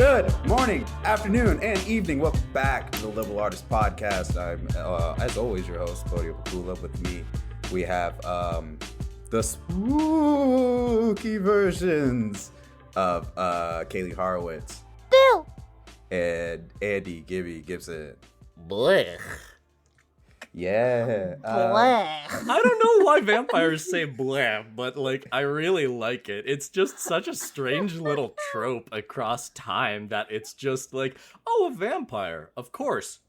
Good morning, afternoon, and evening. Welcome back to the Liberal Artist Podcast. I'm, as always, your host, Bodio. With me, we have the spooky versions of Kaylie Horowitz, Bill, and Andy Gibson. Blech. Yeah. bleh. I don't know why vampires say bleh, but I really like it. It's just such a strange little trope across time that it's just a vampire, of course.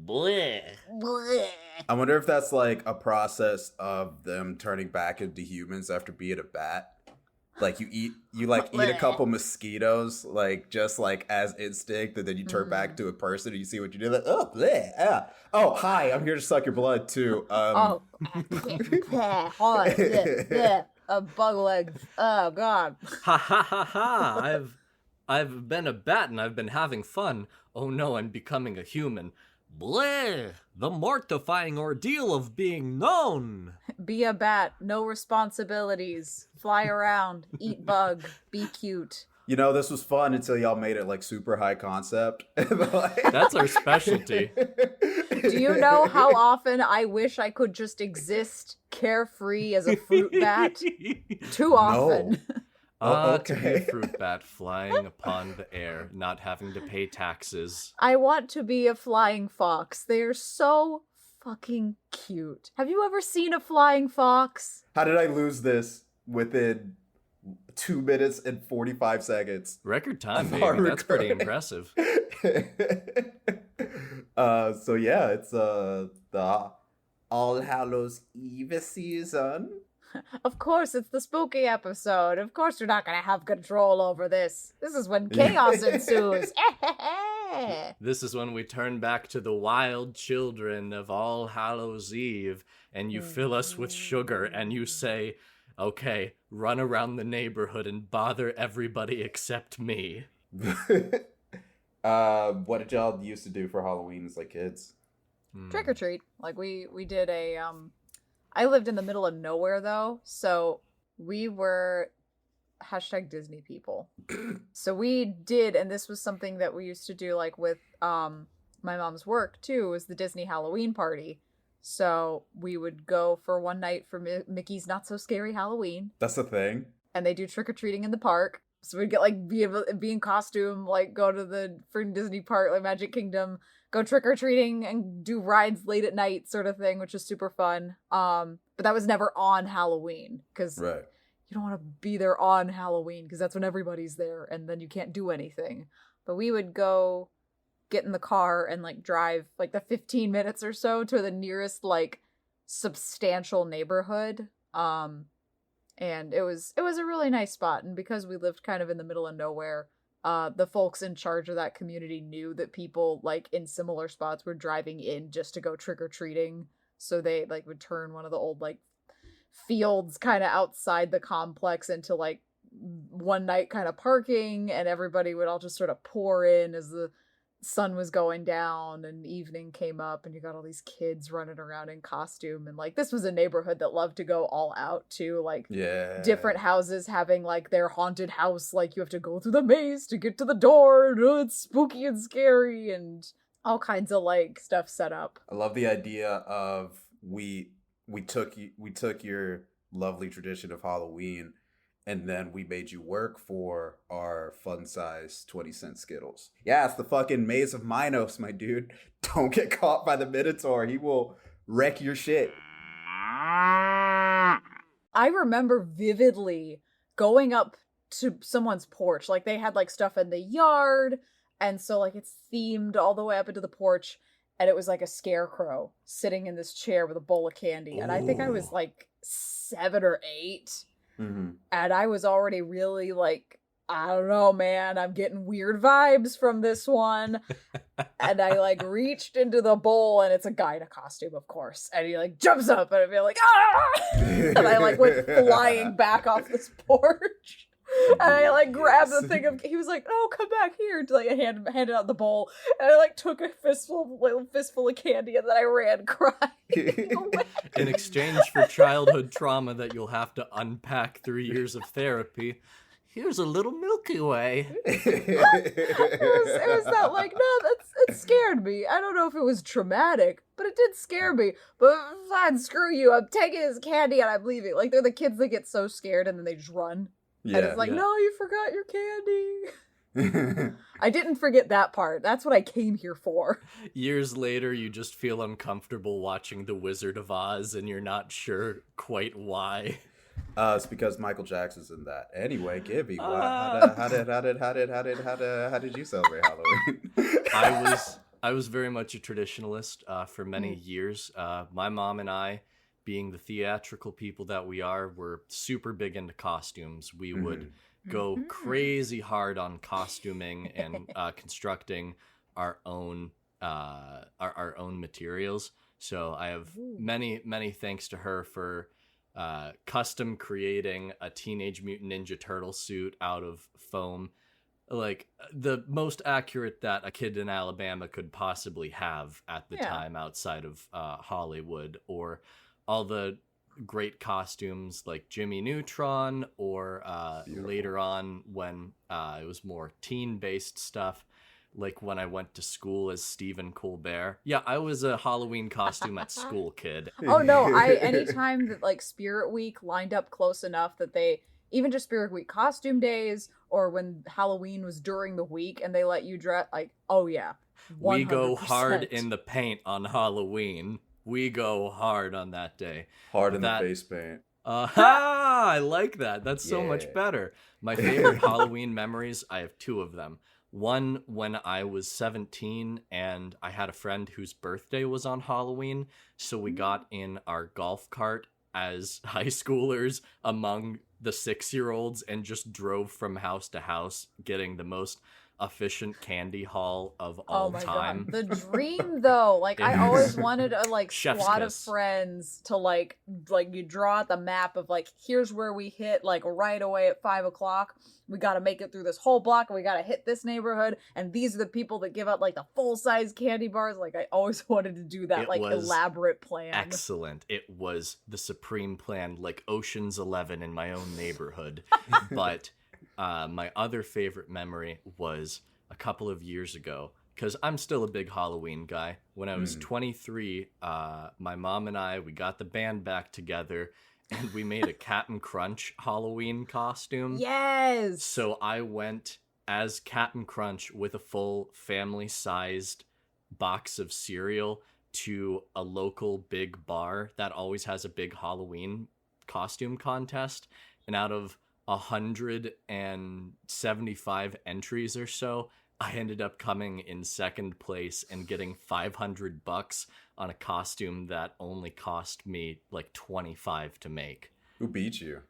Bleh. Bleh. I wonder if that's a process of them turning back into humans after being a bat. You eat a couple mosquitoes, just as instinct, and then you turn back to a person and you see what you do. Oh, bleh, ah. Oh, hi, I'm here to suck your blood too. Bug legs. Oh God. Ha ha ha ha! I've been a bat and I've been having fun. Oh no, I'm becoming a human. Bleh! The mortifying ordeal of being known. Be a bat. No responsibilities. Fly around. Eat bug. Be cute. You know, this was fun until y'all made it super high concept. That's our specialty. Do you know how often I wish I could just exist carefree as a fruit bat? Too often. No. To be a fruit bat flying upon the air, not having to pay taxes. I want to be a flying fox. They are so fucking cute. Have you ever seen a flying fox? How did I lose this within 2 minutes and 45 seconds? Record time, baby. That's pretty impressive. So yeah, it's the All Hallows Eve season. Of course, it's the spooky episode. Of course, you're not going to have control over this. This is when chaos ensues. This is when we turn back to the wild children of All Hallows Eve, and you fill us with sugar, and you say, okay, run around the neighborhood and bother everybody except me. What did y'all used to do for Halloween as kids? Trick or treat. We did a I lived in the middle of nowhere though, so we were #Disney people. So we did, and this was something that we used to do with my mom's work too, was the Disney Halloween party. So we would go for one night for Mickey's Not So Scary Halloween. That's the thing. And they do trick-or-treating in the park. So we'd get be in costume, go to the freaking Disney park, Magic Kingdom, go trick-or-treating and do rides late at night sort of thing, which is super fun. But that was never on Halloween because you don't want to be there on Halloween because that's when everybody's there and then you can't do anything. But we would go get in the car and drive the 15 minutes or so to the nearest substantial neighborhood. And it was a really nice spot, and because we lived kind of in the middle of nowhere, the folks in charge of that community knew that people in similar spots were driving in just to go trick-or-treating, so they would turn one of the old fields kind of outside the complex into one night kind of parking, and everybody would all just sort of pour in as the sun was going down and evening came up, and you got all these kids running around in costume, and this was a neighborhood that loved to go all out too, different houses having their haunted house, you have to go through the maze to get to the door, and it's spooky and scary and all kinds of stuff set up. I love the idea of we took your lovely tradition of Halloween, and then we made you work for our fun-sized 20-cent Skittles. Yeah, it's the fucking Maze of Minos, my dude. Don't get caught by the Minotaur. He will wreck your shit. I remember vividly going up to someone's porch. They had stuff in the yard, and so it's themed all the way up into the porch, and it was a scarecrow sitting in this chair with a bowl of candy. And I think I was 7 or 8. Mm-hmm. And I was already really I don't know, man, I'm getting weird vibes from this one. And I reached into the bowl, and it's a guy in a costume, of course. And he jumps up, and I feel ah! And I went flying back off this porch. And I grabbed the thing of, he was oh, come back here, to handed out the bowl, and I took a fistful of candy, and then I ran crying away. In exchange for childhood trauma that you'll have to unpack through years of therapy, here's a little Milky Way. It was that like, no, it scared me. I don't know if it was traumatic, but it did scare me. But fine, screw you. I'm taking this candy and I'm leaving. Like, they're the kids that get so scared and then they just run. Yeah, and it's like, no, you forgot your candy. I didn't forget that part. That's what I came here for. Years later, you just feel uncomfortable watching The Wizard of Oz and you're not sure quite why. It's because Michael Jackson's in that. Anyway, Gibby, how did you celebrate Halloween? I was very much a traditionalist for many years. My mom and I, being the theatrical people that we are, were super big into costumes. We would go crazy hard on costuming and constructing our own materials. So I have many thanks to her for custom creating a Teenage Mutant Ninja Turtle suit out of foam, like the most accurate that a kid in Alabama could possibly have at the time outside of Hollywood, or all the great costumes like Jimmy Neutron, or later on when it was more teen-based stuff, like when I went to school as Stephen Colbert. Yeah, I was a Halloween costume at school kid. Oh no, anytime that like Spirit Week lined up close enough that they, even just Spirit Week costume days, or when Halloween was during the week and they let you dress, like, oh yeah, 100%. We go hard in the paint on Halloween. We go hard on that day. Hard in the face paint. I like that. That's so much better. My favorite Halloween memories, I have two of them. One, when I was 17 and I had a friend whose birthday was on Halloween, so we got in our golf cart as high schoolers among the 6-year-olds and just drove from house to house, getting the most efficient candy haul of all time. God. The dream, though, like I always wanted a like squad of friends to like you draw out the map of like, here's where we hit like right away at 5:00. We got to make it through this whole block, and we got to hit this neighborhood, and these are the people that give out like the full-size candy bars. Like I always wanted to do that, elaborate plan. Excellent. It was the supreme plan, like Ocean's 11 in my own neighborhood. But my other favorite memory was a couple of years ago, because I'm still a big Halloween guy. When I was 23, my mom and I, we got the band back together, and we made a Cap'n Crunch Halloween costume. Yes! So I went as Cap'n Crunch with a full family-sized box of cereal to a local big bar that always has a big Halloween costume contest. And out of 175 entries or so, I ended up coming in second place and getting $500 on a costume that only cost me like $25 to make. Who beat you?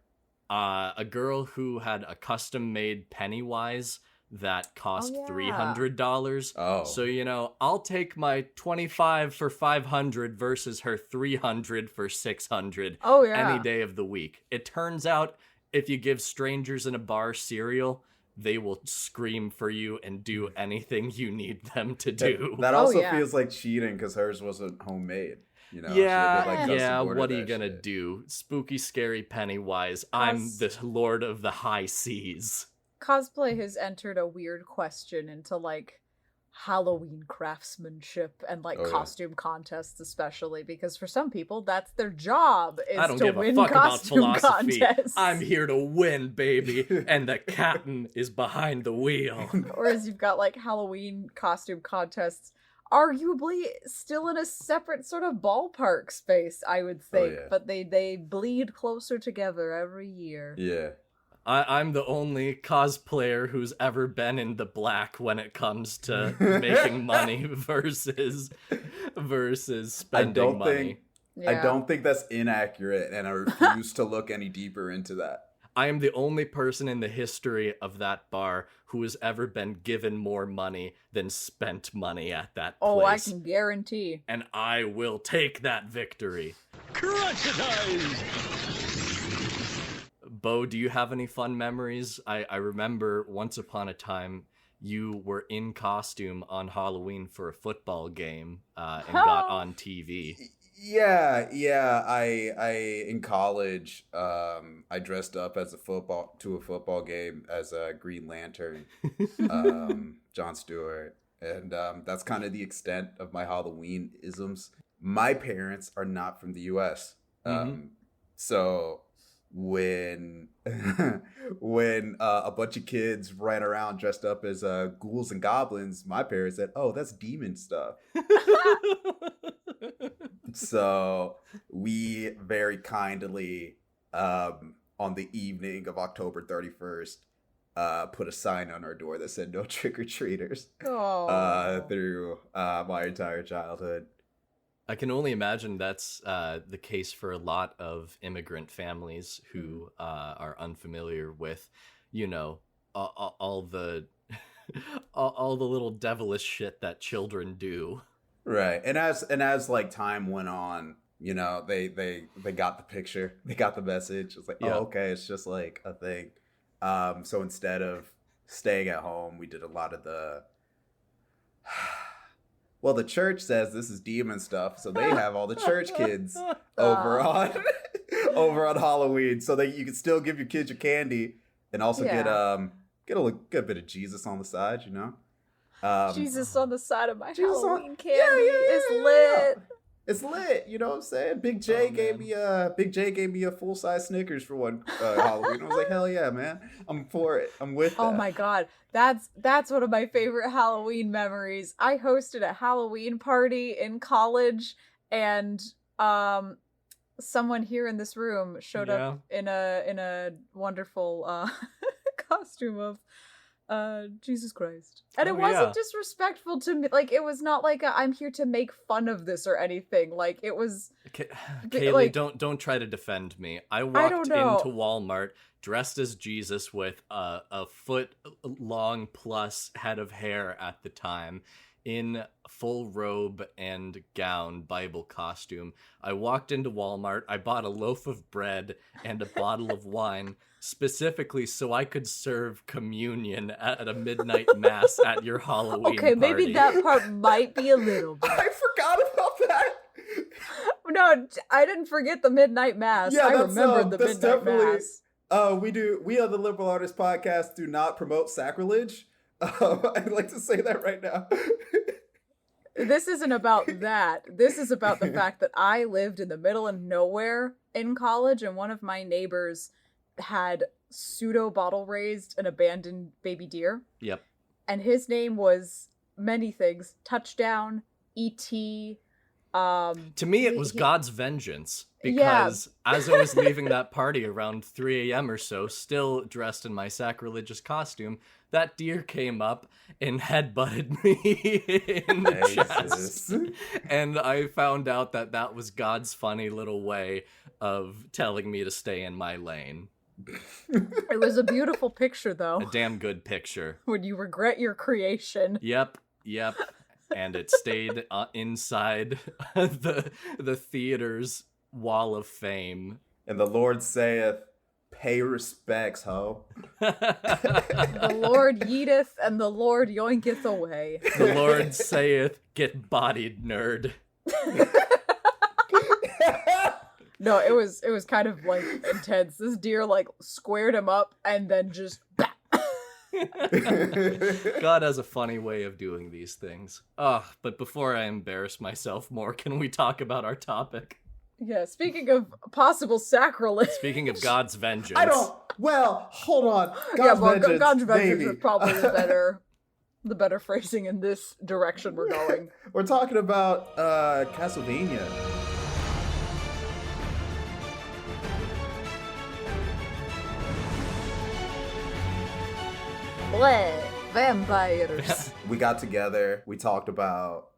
A girl who had a custom-made Pennywise that cost $300. Oh. So, you know, I'll take my 25 for 500 versus her 300 for 600 any day of the week. It turns out if you give strangers in a bar cereal, they will scream for you and do anything you need them to do. That also feels like cheating because hers wasn't homemade. You know, what are you gonna do? Spooky, scary Pennywise. I'm the Lord of the High Seas. Cosplay has entered a weird question into like Halloween craftsmanship and like costume contests, especially because for some people that's their job is I don't to give win a fuck costume about philosophy. contests. I'm here to win, baby, and the captain is behind the wheel. Whereas you've got like Halloween costume contests, arguably still in a separate sort of ballpark space, I would think, but they bleed closer together every year. Yeah. I'm the only cosplayer who's ever been in the black when it comes to making money versus spending money. I don't think that's inaccurate, and I refuse to look any deeper into that. I am the only person in the history of that bar who has ever been given more money than spent money at that place. Oh, I can guarantee. And I will take that victory. Crunchitize! Bo, do you have any fun memories? I remember once upon a time you were in costume on Halloween for a football game and got on TV. Yeah. I in college, I dressed up as a football game as a Green Lantern, Jon Stewart, and that's kind of the extent of my Halloween isms. My parents are not from the U.S., so when when a bunch of kids ran around dressed up as ghouls and goblins, my parents said, "Oh, that's demon stuff." So we very kindly, on the evening of October 31st, put a sign on our door that said "No trick-or-treaters" through my entire childhood. I can only imagine that's the case for a lot of immigrant families who are unfamiliar with, all the all the little devilish shit that children do. Right, and as like time went on, they got the picture, they got the message. It's like, oh, okay, it's just like a thing. So instead of staying at home, we did a lot of the. Well, the church says this is demon stuff, so they have all the church kids over on Halloween, so that you can still give your kids your candy and also get a bit of Jesus on the side, Jesus on the side of my Halloween candy is lit. It's lit, you know what I'm saying? Big J gave me a full-size Snickers for one Halloween. I was like, hell yeah, man. I'm for it. I'm with that. Oh my god. That's one of my favorite Halloween memories. I hosted a Halloween party in college, and someone here in this room showed up in a wonderful costume of Jesus Christ. And it wasn't disrespectful to me. Like, it was not like I'm here to make fun of this or anything. Like, it was... Kaylie, like, don't try to defend me. I walked into Walmart dressed as Jesus with a foot-long plus head of hair at the time, in full robe and gown, Bible costume. I walked into Walmart. I bought a loaf of bread and a bottle of wine, specifically so I could serve communion at a midnight mass at your Halloween party. Maybe that part might be a little bit. I forgot about that. No, I didn't forget the midnight mass. I remembered the midnight mass. We on the Liberal Artist Podcast do not promote sacrilege. I'd like to say that right now. This isn't about that. This is about the fact that I lived in the middle of nowhere in college, and one of my neighbors had pseudo bottle raised an abandoned baby deer. Yep. And his name was many things. Touchdown, E.T. To me, it was God's vengeance, because as I was leaving that party around 3 a.m. or so, still dressed in my sacrilegious costume, that deer came up and headbutted me in the chest. And I found out that was God's funny little way of telling me to stay in my lane. It was a beautiful picture, though. A damn good picture. When you regret your creation. Yep. And it stayed inside the theater's wall of fame. And the Lord saith, pay respects, ho. The Lord yeeteth and the Lord yoinketh away. The Lord saith, get bodied, nerd. No, it was kind of like intense. This deer like squared him up and then just God has a funny way of doing these things. But before I embarrass myself more, can we talk about our topic? Yeah, speaking of possible sacrilege. Speaking of God's vengeance. Hold on. God's vengeance is probably the better phrasing in this direction we're going. We're talking about Castlevania. Blood, vampires. We got together. We talked about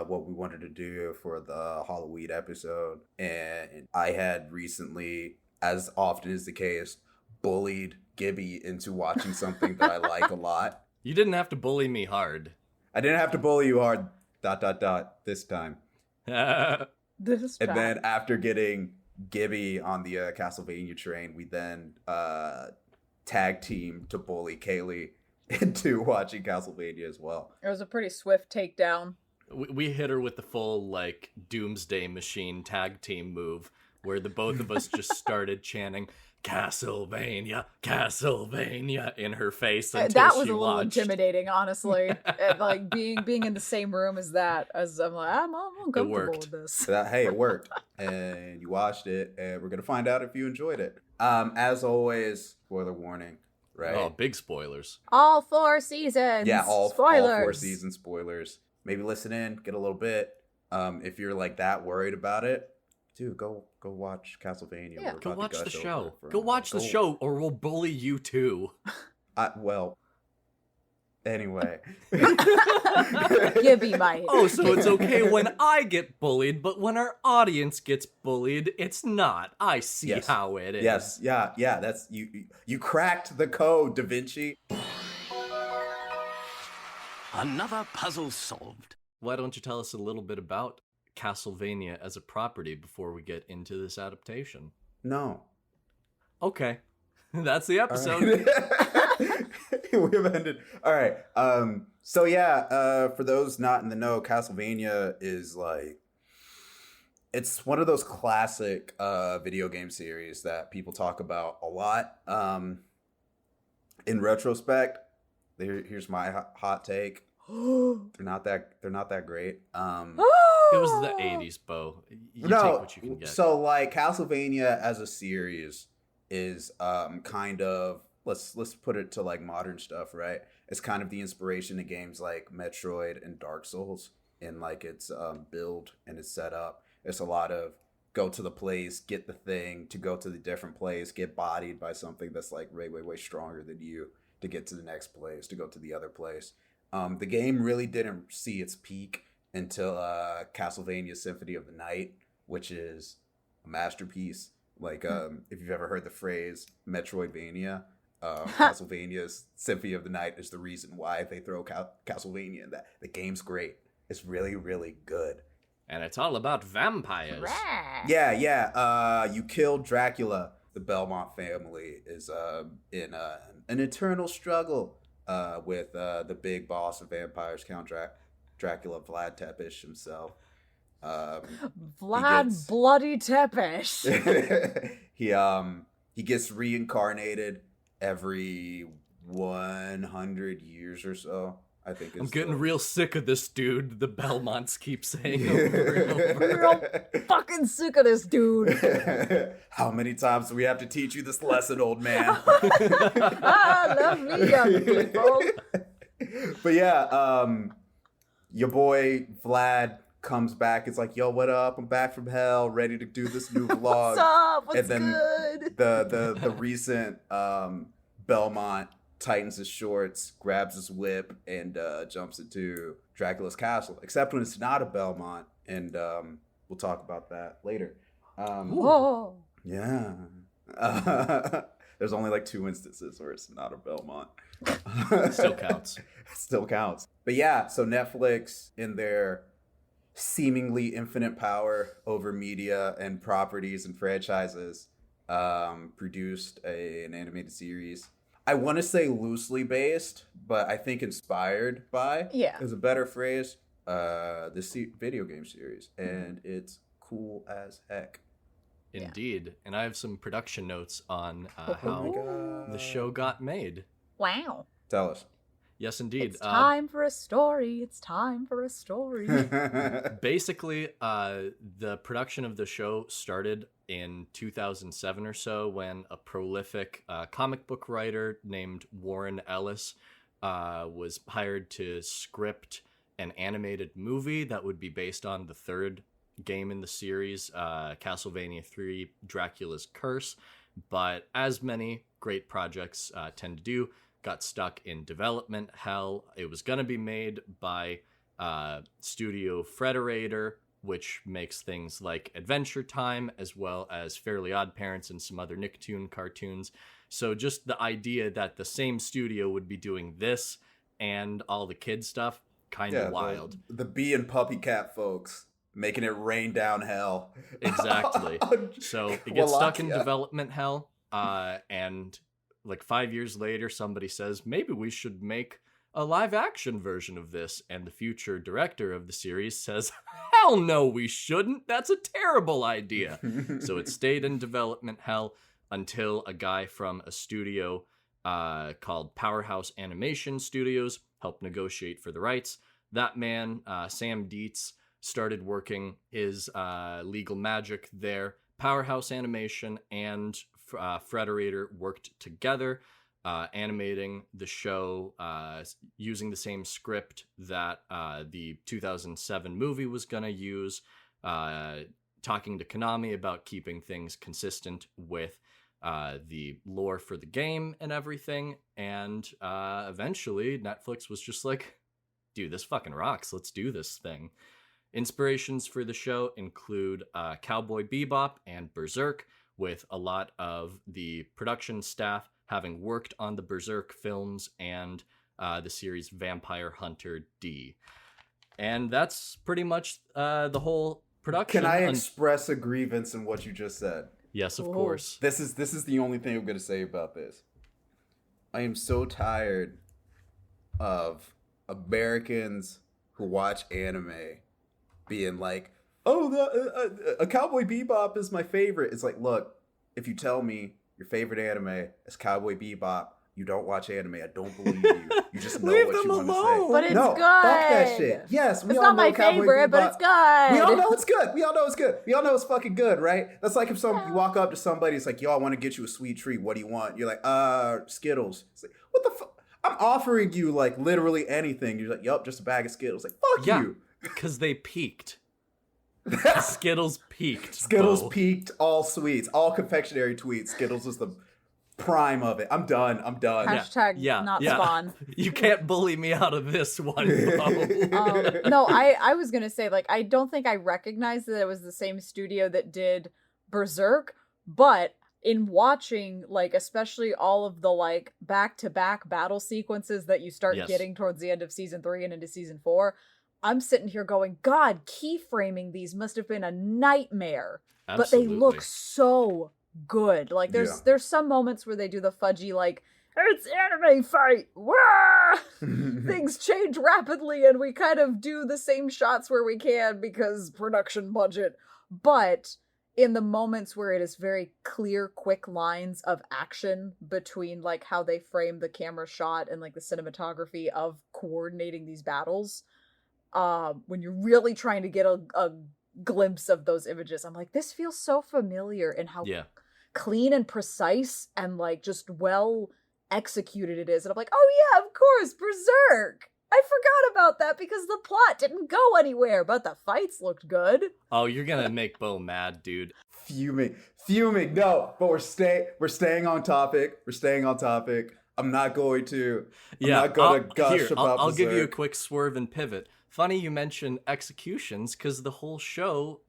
what we wanted to do for the Halloween episode. And I had recently, as often is the case, bullied Gibby into watching something that I like a lot. You didn't have to bully me hard. I didn't have to bully you hard, ... this time. This time. And then after getting Gibby on the Castlevania train, we then tag team to bully Kaylie into watching Castlevania as well. It was a pretty swift takedown. We hit her with the full, like, Doomsday Machine tag team move, where the both of us just started chanting, Castlevania, Castlevania, in her face until that was she a little watched. intimidating, honestly. Like, being in the same room as that, as I'm like, I'm uncomfortable with this. Hey, it worked. And you watched it, and we're going to find out if you enjoyed it. As always, spoiler warning, right? Oh, big spoilers. All 4 seasons. Yeah, all 4 season spoilers. Maybe listen in, get a little bit. If you're like that worried about it, dude, go watch Castlevania. Yeah. Go watch the show. Go watch the show, or we'll bully you too. Well, anyway. You be my. Oh, so it's okay when I get bullied, but when our audience gets bullied, it's not. I see how it is. Yes, yeah. That's you cracked the code, Da Vinci. Another puzzle solved. Why don't you tell us a little bit about Castlevania as a property before we get into this adaptation? No. Okay. That's the episode. We have ended. All right. So yeah, for those not in the know, Castlevania is like, it's one of those classic video game series that people talk about a lot. In retrospect, here's my hot take. They're not that great. It was the 80s, Bo. You take what you can get. So like Castlevania as a series is kind of, let's put it to like modern stuff, right? It's kind of the inspiration to games like Metroid and Dark Souls in like its build and its setup. It's a lot of go to the place, get the thing, to go to the different place, get bodied by something that's like way stronger than you, to get to the next place, to go to the other place. The game really didn't see its peak until Castlevania Symphony of the Night, which is a masterpiece. Like, if you've ever heard the phrase Metroidvania, Castlevania's Symphony of the Night is the reason why they throw Castlevania in that. The game's great. It's really, really good. And it's all about vampires. Yeah. You killed Dracula. The Belmont family is in an eternal struggle with the big boss of vampires, Count Dracula, Vlad Tepes himself. Bloody Tepes. He gets reincarnated every 100 years or so. I think I'm getting real sick of this dude. The Belmonts keep saying over and over. Real fucking sick of this dude. How many times do we have to teach you this lesson, old man? Love me, young people. But yeah, your boy Vlad comes back. It's like, yo, what up? I'm back from hell, ready to do this new vlog. What's up? What's and then good? The recent Belmont tightens his shorts, grabs his whip, and jumps into Dracula's castle. Except when it's not a Belmont, and we'll talk about that later. Whoa. Yeah. There's only like 2 instances where it's not a Belmont. Still counts. Still counts. But yeah, so Netflix, in their seemingly infinite power over media and properties and franchises, produced an animated series. I want to say loosely based, but I think inspired by is a better phrase. This video game series, and it's cool as heck. Indeed, and I have some production notes on how the show got made. Wow. Tell us. Yes, indeed. It's time for a story. It's time for a story. Basically, the production of the show started in 2007 or so when a prolific comic book writer named Warren Ellis was hired to script an animated movie that would be based on the third game in the series, Castlevania 3 Dracula's Curse. But as many great projects tend to do, got stuck in development hell. It was going to be made by Studio Frederator, which makes things like Adventure Time, as well as Fairly Odd Parents and some other Nicktoon cartoons. So just the idea that the same studio would be doing this and all the kid stuff, kind of wild. The bee and puppy cat folks making it rain down hell. Exactly. So it gets stuck in development hell, and like 5 years later, somebody says, maybe we should make a live action version of this. And the future director of the series says, hell no, we shouldn't. That's a terrible idea. So it stayed in development hell until a guy from a studio called Powerhouse Animation Studios helped negotiate for the rights. That man, Sam Dietz, started working his legal magic there. Powerhouse Animation and Frederator worked together, animating the show using the same script that the 2007 movie was going to use, talking to Konami about keeping things consistent with the lore for the game and everything. And eventually Netflix was just like, dude, this fucking rocks. Let's do this thing. Inspirations for the show include Cowboy Bebop and Berserk, with a lot of the production staff having worked on the Berserk films and the series Vampire Hunter D. And that's pretty much the whole production. Can I express a grievance in what you just said? Yes, of course. This is the only thing I'm going to say about this. I am so tired of Americans who watch anime being like, oh, a Cowboy Bebop is my favorite. It's like, look, if you tell me your favorite anime is Cowboy Bebop, you don't watch anime. I don't believe you. You just know what you want to say. But it's no, good. Fuck that shit. Yes, we it's all not know my Cowboy favorite, Bebop. but it's good. We all know it's good. We all know it's good. We all know it's fucking good, right? That's like if you walk up to somebody, it's like, yo, I want to get you a sweet treat. What do you want? You're like, Skittles. It's like, what the fuck? I'm offering you like literally anything. You're like, yup, just a bag of Skittles. Like, fuck you. Because they peaked. Skittles peaked. Skittles peaked all sweets, all confectionery tweets. Skittles was the prime of it. I'm done. Hashtag not spawn. You can't bully me out of this one, Bo. No, I was going to say, like, I don't think I recognized that it was the same studio that did Berserk, but in watching, like, especially all of the, like, back-to-back battle sequences that you start getting towards the end of season 3 and into season 4, I'm sitting here going, God, keyframing these must have been a nightmare. Absolutely. But they look so good. Like, there's some moments where they do the fudgy, like, it's anime fight! Wah! Things change rapidly and we kind of do the same shots where we can because production budget. But in the moments where it is very clear, quick lines of action between, like, how they frame the camera shot and, like, the cinematography of coordinating these battles, when you're really trying to get a glimpse of those images, I'm like, this feels so familiar in how clean and precise and, like, just well executed it is. And I'm like, oh yeah, of course, Berserk! I forgot about that because the plot didn't go anywhere, but the fights looked good. Oh, you're gonna make Bo mad, dude. Fuming. No, but we're staying on topic. I'm not going to gush about I'll Berserk. give you a quick swerve and pivot. Funny you mention executions, because the whole show,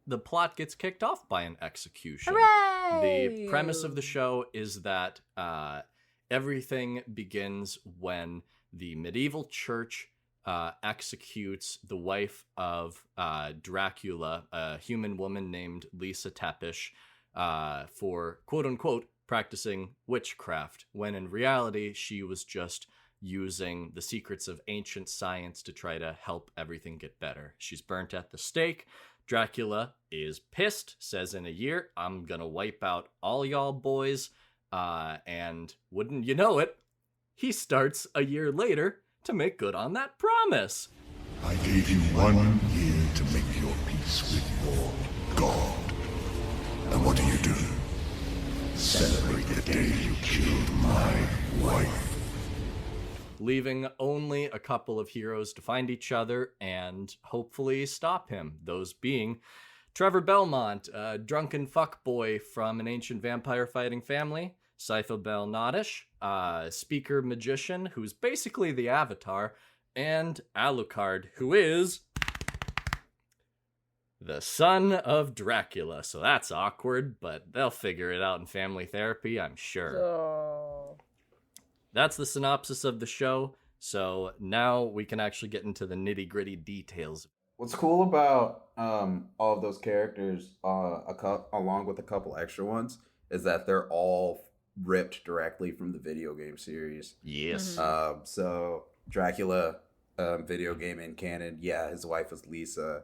the plot gets kicked off by an execution. Hooray! The premise of the show is that everything begins when the medieval church executes the wife of Dracula, a human woman named Lisa Tepish, for quote-unquote practicing witchcraft, when in reality she was just using the secrets of ancient science to try to help everything get better. She's burnt at the stake. Dracula is pissed, says in a year, I'm gonna wipe out all y'all boys, and wouldn't you know it, he starts a year later to make good on that promise. I gave you 1 year to make your peace with your God. And what do? Celebrate the day you killed my wife. Leaving only a couple of heroes to find each other and hopefully stop him. Those being Trevor Belmont, a drunken fuckboy from an ancient vampire fighting family, Scytho Bel Nadish, a speaker magician who's basically the Avatar, and Alucard, who is the son of Dracula. So that's awkward, but they'll figure it out in family therapy, I'm sure. Oh. That's the synopsis of the show. So now we can actually get into the nitty-gritty details. What's cool about all of those characters, along with a couple extra ones, is that they're all ripped directly from the video game series. Yes. So Dracula video game in canon. Yeah, his wife was Lisa.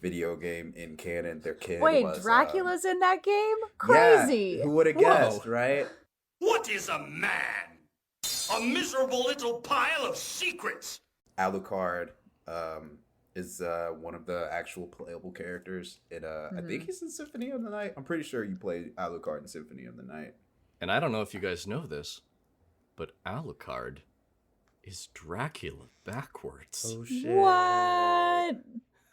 Video game in canon. Their kid Wait, was Dracula's in that game? Crazy. Yeah, who would have guessed, right? What is a man? A miserable little pile of secrets. Alucard is one of the actual playable characters in I think he's in Symphony of the Night. I'm pretty sure you play Alucard in Symphony of the Night. And I don't know if you guys know this, but Alucard is Dracula backwards. Oh shit. What?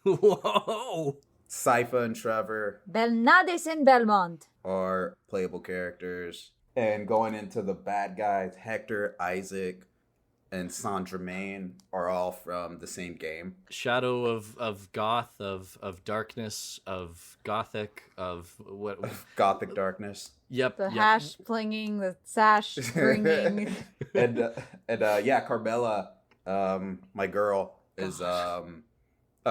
Whoa! Sypha and Trevor Belnades in Belmont are playable characters. And going into the bad guys, Hector, Isaac, and Saint-Germain are all from the same game. Shadow of Goth, of Darkness, of Gothic, of what? Gothic Darkness. Yep. The hash flinging, the sash bringing. and yeah, Carmela, my girl, is a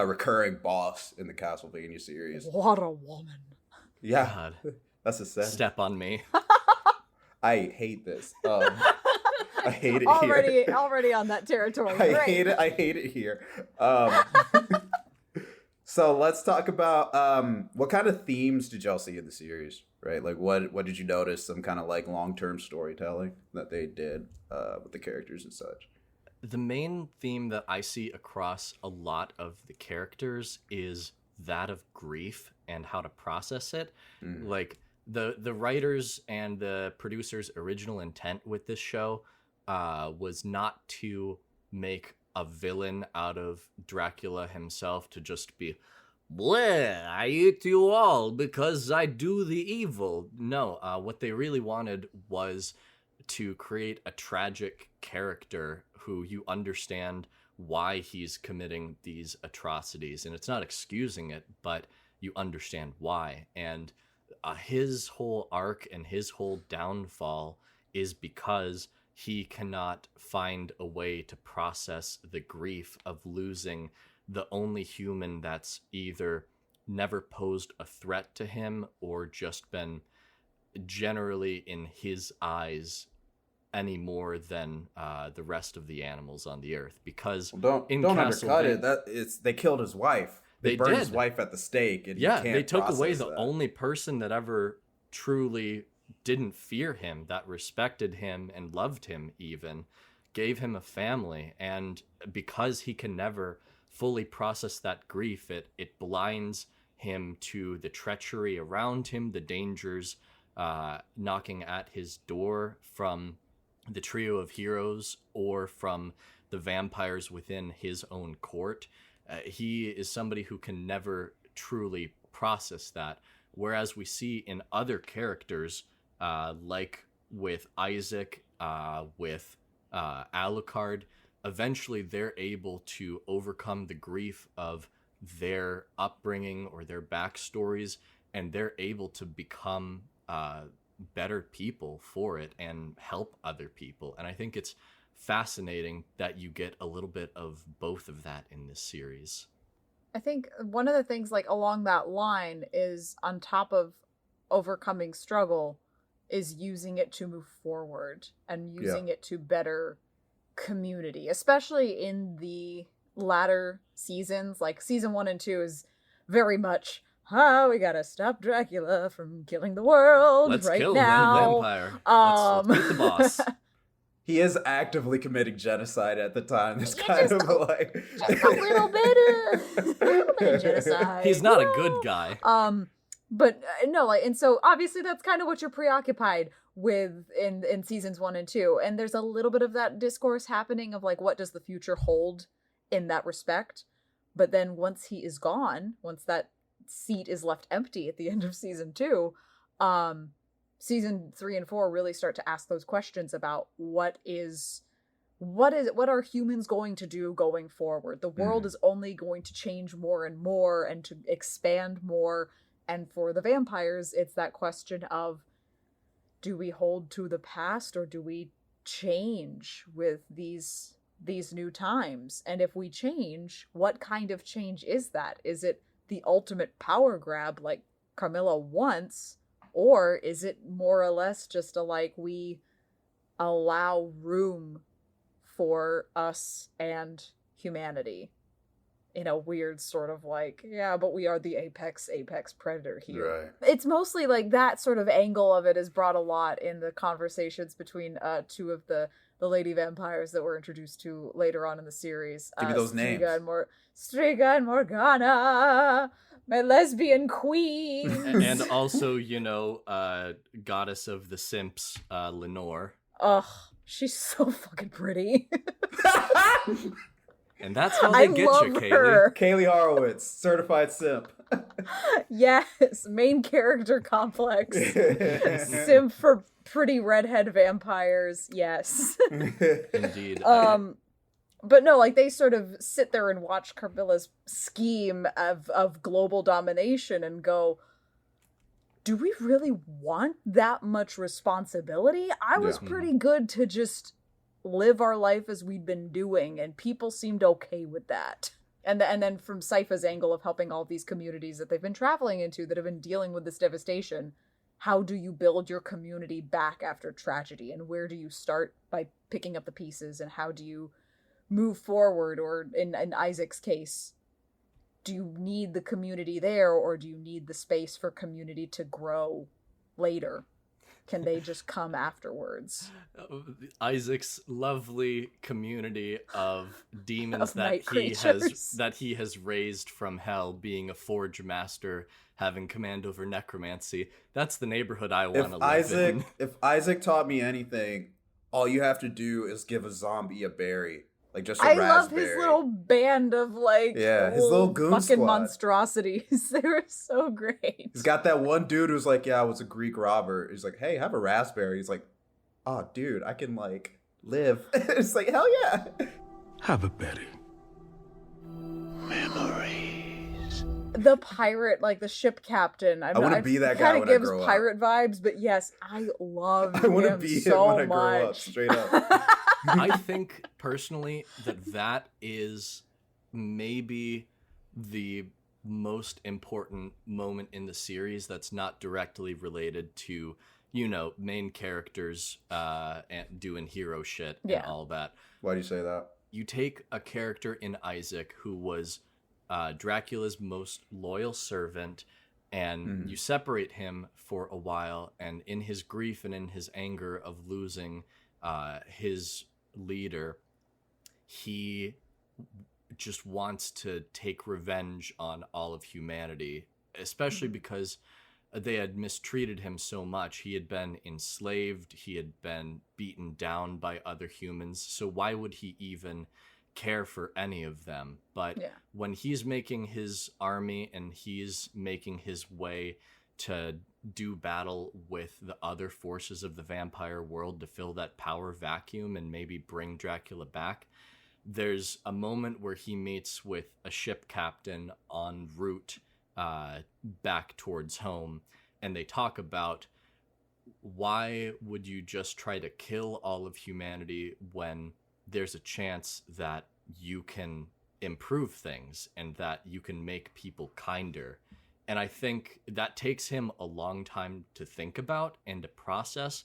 recurring boss in the Castlevania series. What a woman. Yeah, God. That's a set. Step on me. I hate this. I hate it here. Already on that territory. I hate it here. So let's talk about what kind of themes did y'all see in the series, right? Like what did you notice? Some kind of like long-term storytelling that they did with the characters and such. The main theme that I see across a lot of the characters is that of grief and how to process it. Like the writers and the producers' original intent with this show was not to make a villain out of Dracula himself, to just be, bleh, I eat you all because I do the evil. No, what they really wanted was to create a tragic character who you understand why he's committing these atrocities. And it's not excusing it, but you understand why. And his whole arc and his whole downfall is because he cannot find a way to process the grief of losing the only human that's either never posed a threat to him or just been generally in his eyes any more than the rest of the animals on the earth. Because don't undercut it. They killed his wife. They burned his wife at the stake. And yeah, they took away the only person that ever truly didn't fear him, that respected him and loved him even, gave him a family. And because he can never fully process that grief, it blinds him to the treachery around him, the dangers knocking at his door from the trio of heroes or from the vampires within his own court. He is somebody who can never truly process that. Whereas we see in other characters, like with Isaac, with Alucard, eventually they're able to overcome the grief of their upbringing or their backstories, and they're able to become better people for it and help other people. And I think it's fascinating that you get a little bit of both of that in this series. I think one of the things like along that line is, on top of overcoming struggle, is using it to move forward and using it to better community, especially in the latter seasons. Like season 1 and 2 is very much, we gotta stop Dracula from killing the world. Let's right kill now. the vampire. Let's beat the boss. He is actively committing genocide at the time. It's kind of like just a little bit of genocide. He's not a good guy. But no, like, and so obviously that's kind of what you're preoccupied with in seasons 1 and 2. And there's a little bit of that discourse happening of like, what does the future hold in that respect? But then once he is gone, once that seat is left empty at the end of season 2, season 3 and 4 really start to ask those questions about what are humans going to do going forward? The world is only going to change more and more and to expand more. And for the vampires, it's that question of, do we hold to the past or do we change with these new times? And if we change, what kind of change is that? Is it the ultimate power grab like Carmilla wants? Or is it more or less just we allow room for for us and humanity. In a weird sort of like, yeah, but we are the apex predator here. Right. It's mostly like that sort of angle of it is brought a lot in the conversations between two of the lady vampires that we're introduced to later on in the series. Give me those names. Striga and Morgana, my lesbian queen. And also, goddess of the simps, Lenore. Ugh, she's so fucking pretty. And that's how they get you, Kaylie. Kaylie Horowitz, certified simp. Yes, main character complex. Simp for pretty redhead vampires, yes. Indeed. But no, like, they sort of sit there and watch Carmilla's scheme of global domination and go, do we really want that much responsibility? I was pretty good to just live our life as we'd been doing, and people seemed okay with that. And then from Sypha's angle of helping all these communities that they've been traveling into that have been dealing with this devastation, how do you build your community back after tragedy, and where do you start by picking up the pieces, and how do you move forward? Or in Isaac's case, do you need the community there, or do you need the space for community to grow later? Can they just come afterwards? Isaac's lovely community of demons that he has raised from hell, being a forge master, having command over necromancy. That's the neighborhood I want to live in. If Isaac taught me anything, all you have to do is give a zombie a berry. Like just a raspberry. Love his little band of his little goon fucking squad. Monstrosities. They were so great. He's got that one dude who's like, yeah, I was a Greek robber. He's like, hey, have a raspberry. He's like, oh, dude, I can live. It's like, hell yeah. Have a berry. Memories. The pirate, the ship captain. I want to be that guy when I grow up. Kind of gives pirate vibes, but yes, I love him so much. I want to be him when I grow up, straight up. I think personally that is maybe the most important moment in the series that's not directly related to, main characters and doing hero shit and all that. Why do you say that? You take a character in Isaac who was Dracula's most loyal servant, and you separate him for a while, and in his grief and in his anger of losing his leader, he just wants to take revenge on all of humanity, especially because they had mistreated him so much. He had been enslaved, he had been beaten down by other humans, so why would he even care for any of them? But when he's making his army and he's making his way to do battle with the other forces of the vampire world to fill that power vacuum and maybe bring Dracula back, there's a moment where he meets with a ship captain en route back towards home, and they talk about, why would you just try to kill all of humanity when there's a chance that you can improve things and that you can make people kinder? And I think that takes him a long time to think about and to process,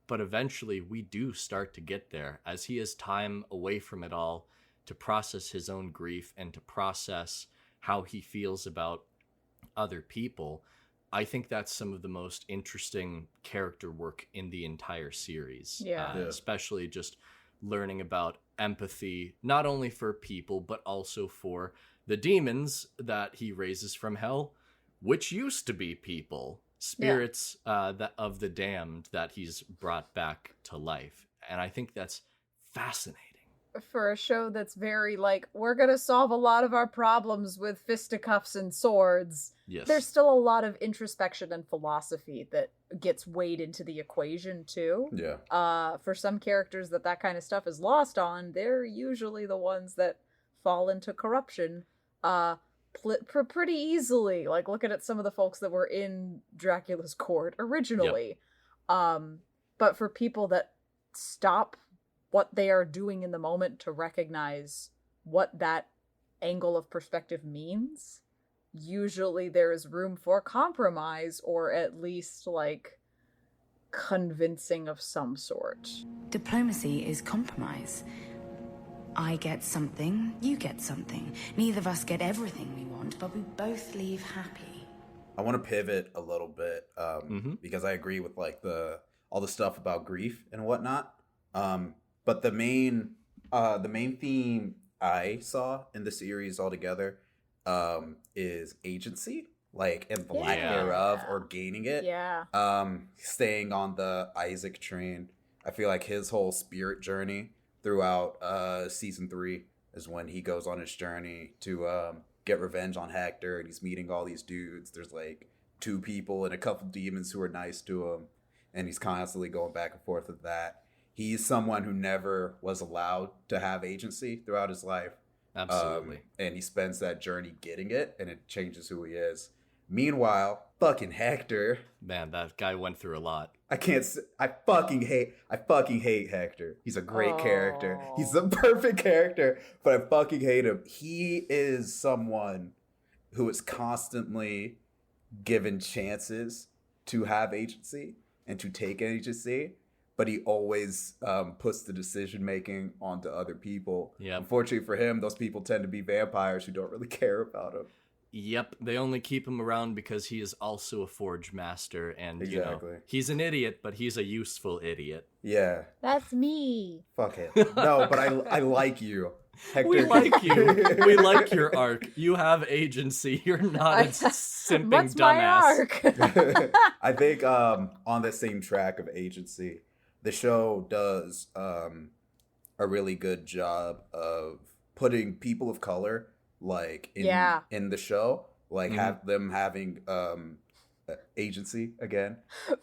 but eventually we do start to get there as he has time away from it all to process his own grief and to process how he feels about other people. I think that's some of the most interesting character work in the entire series. Especially just learning about empathy, not only for people, but also for the demons that he raises from hell, which used to be people, spirits of the damned that he's brought back to life. And I think that's fascinating. For a show that's very we're gonna solve a lot of our problems with fisticuffs and swords, there's still a lot of introspection and philosophy that gets weighed into the equation too. For some characters that kind of stuff is lost on, they're usually the ones that fall into corruption pretty easily. Looking at some of the folks that were in Dracula's court originally. But for people that stop what they are doing in the moment to recognize what that angle of perspective means, usually there is room for compromise, or at least convincing of some sort. Diplomacy is compromise. I get something, you get something. Neither of us get everything we want, but we both leave happy. I want to pivot a little bit because I agree with like all the stuff about grief and whatnot. But the main theme I saw in the series altogether is agency, like, and the lack thereof or gaining it. Yeah. Staying on the Isaac train. I feel like his whole spirit journey throughout season 3 is when he goes on his journey to get revenge on Hector, and he's meeting all these dudes. There's like 2 people and a couple demons who are nice to him, and he's constantly going back and forth with that. He's someone who never was allowed to have agency throughout his life. Absolutely. And he spends that journey getting it, and it changes who he is. Meanwhile, fucking Hector. Man, that guy went through a lot. I fucking hate Hector. He's a great character. He's a perfect character, but I fucking hate him. He is someone who is constantly given chances to have agency and to take agency, but he always puts the decision making onto other people. Yep. Unfortunately for him, those people tend to be vampires who don't really care about him. Yep, they only keep him around because he is also a forge master, and Exactly. He's an idiot, but he's a useful idiot. Yeah. That's me. Fuck it. No, but I like you. Hector. We like you. We like your arc. You have agency. You're not a simping What's dumbass. my arc? I think on the same track of agency, the show does a really good job of putting people of color like in the show, like have them having agency again.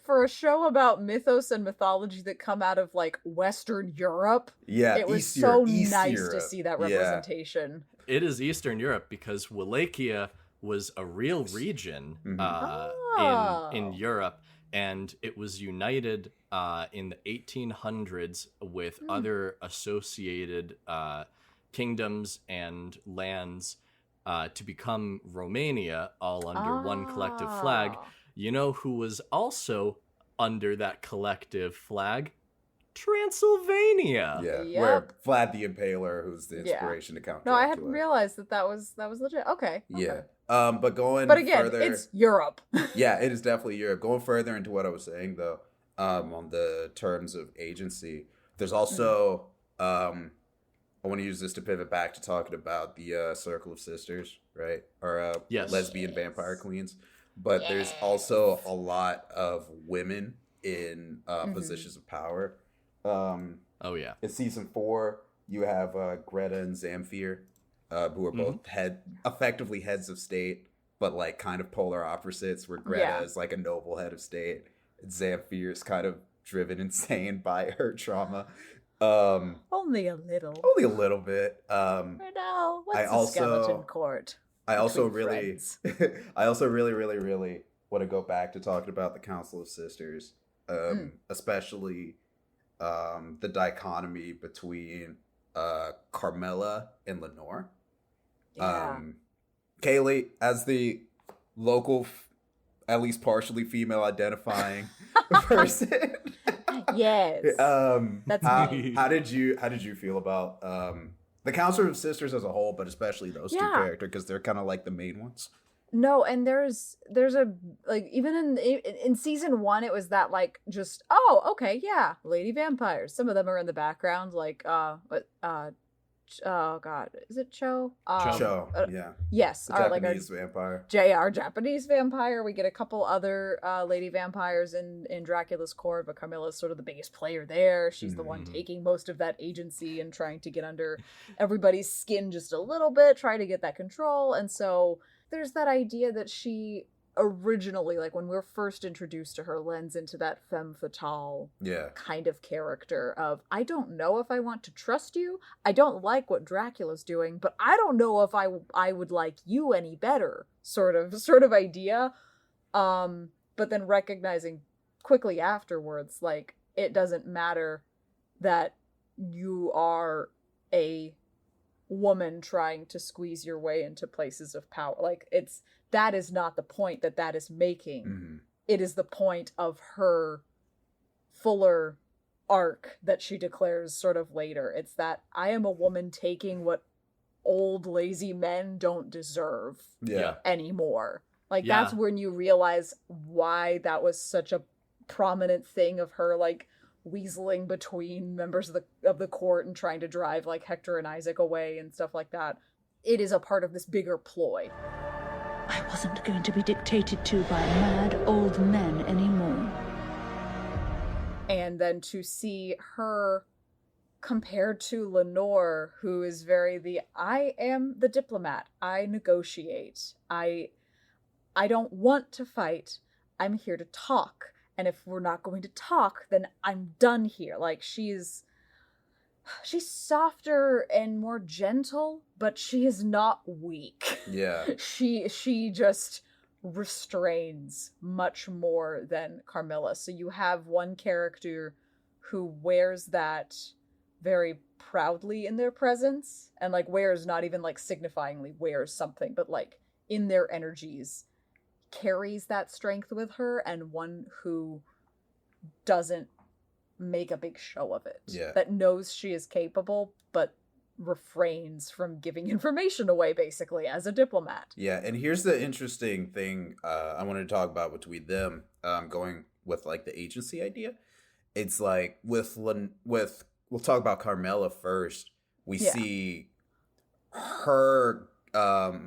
For a show about mythos and mythology that come out of like Western Europe, it was East nice Europe. To see that representation. It is Eastern Europe because Wallachia was a real region in Europe, and it was united in the 1800s with other associated kingdoms and lands to become Romania, all under one collective flag. You know who was also under that collective flag? Transylvania. Yeah, Yep. where Vlad the Impaler, who's the inspiration to Count No, I Dracula. hadn't realized that was legit. Okay. Yeah. But going But again, further, it's Europe. yeah, it is definitely Europe. Going further into what I was saying though, on the terms of agency, there's also I want to use this to pivot back to talking about the Circle of Sisters, right? Or lesbian vampire queens. But there's also a lot of women in positions of power. In season 4, you have Greta and Zamfir, who are both effectively heads of state, but like kind of polar opposites, where Greta is like a noble head of state, and Zamfir is kind of driven insane by her trauma. Only a little. Only a little bit. What's a skeleton court? I also really want to go back to talking about the Council of Sisters, especially the dichotomy between Carmela and Lenore. Kaylie, as the local, at least partially female identifying person. Yes. That's me. How did you feel about the Council of Sisters as a whole, but especially those two characters, because they're kind of like the main ones? No, and there's a like even in season 1 it was that like just lady vampires. Some of them are in the background, like oh god, is it Cho? Cho, yeah. Yes, the Japanese vampire. Our Japanese vampire. We get a couple other lady vampires in Dracula's court, but Carmilla's sort of the biggest player there. She's the one taking most of that agency and trying to get under everybody's skin just a little bit, try to get that control. And so there's that idea that she originally, like when we were first introduced to her, lends into that femme fatale kind of character of, I don't know if I want to trust you. I don't like what Dracula's doing, but I don't know if I would like you any better sort of idea. But then recognizing quickly afterwards, like, it doesn't matter that you are a woman trying to squeeze your way into places of power. Like, that is not the point that is making. It is the point of her fuller arc that she declares sort of later. It's that I am a woman taking what old lazy men don't deserve anymore. Like that's when you realize why that was such a prominent thing of her like weaseling between members of the court and trying to drive like Hector and Isaac away and stuff like that. It is a part of this bigger ploy. I wasn't going to be dictated to by mad old men anymore. And then to see her compared to Lenore, who is very I am the diplomat. I negotiate. I don't want to fight. I'm here to talk. And if we're not going to talk, then I'm done here. Like she's softer and more gentle, but she is not weak. Yeah. She just restrains much more than Carmilla. So you have one character who wears that very proudly in their presence, and like wears, not even like signifyingly wears something, but like in their energies carries that strength with her, and one who doesn't make a big show of it. Yeah. That knows she is capable, but refrains from giving information away, basically, as a diplomat. Yeah, and here's the interesting thing I wanted to talk about between them, going with like the agency idea. It's like with we'll talk about Carmilla first. We see her, because